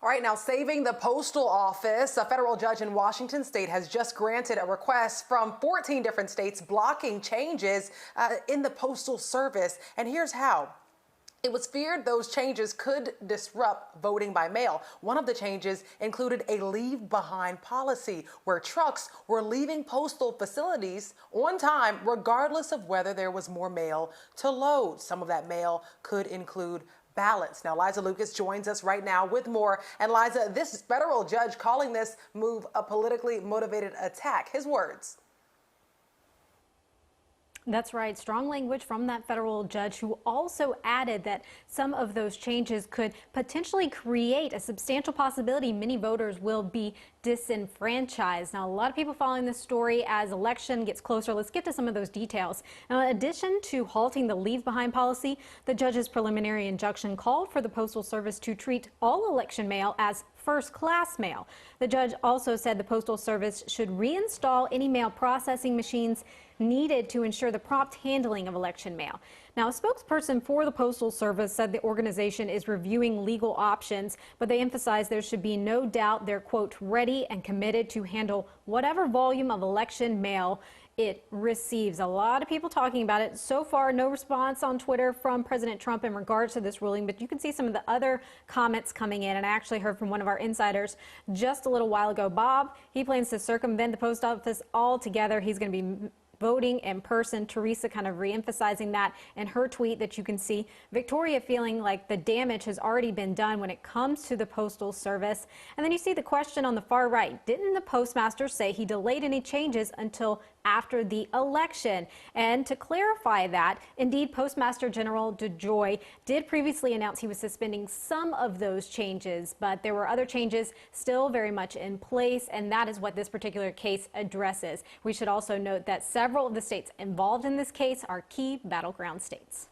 All right, now saving the postal office, a federal judge in Washington state has just granted a request from 14 different states blocking changes in the postal service. And here's how. It was feared those changes could disrupt voting by mail. One of the changes included a leave behind policy where trucks were leaving postal facilities on time, regardless of whether there was more mail to load. Some of that mail could include ballots. Now, Liza Lucas joins us right now with more. And Liza, this federal judge calling this move a politically motivated attack. His words. That's right. Strong language from that federal judge, who also added that some of those changes could potentially create a substantial possibility many voters will be disenfranchised. Now, a lot of people following this story as election gets closer. Let's get to some of those details. Now, in addition to halting the leave behind policy, the judge's preliminary injunction called for the Postal Service to treat all election mail as first-class mail. The judge also said the Postal Service should reinstall any mail processing machines needed to ensure the prompt handling of election mail. Now, a spokesperson for the Postal Service said the organization is reviewing legal options, but they emphasized there should be no doubt they're, quote, ready and committed to handle whatever volume of election mail it receives. A lot of people talking about it. So far, no response on Twitter from President Trump in regards to this ruling, but you can see some of the other comments coming in. And I actually heard from one of our insiders just a little while ago. Bob, he plans to circumvent the post office altogether. He's going to be voting in person. Teresa kind of re-emphasizing that in her tweet that you can see. Victoria feeling like the damage has already been done when it comes to the Postal Service. And then you see the question on the far right. Didn't the postmaster say he delayed any changes until after the election? And to clarify that, indeed, Postmaster General DeJoy did previously announce he was suspending some of those changes, but there were other changes still very much in place, and that is what this particular case addresses. We should also note that several of the states involved in this case are key battleground states.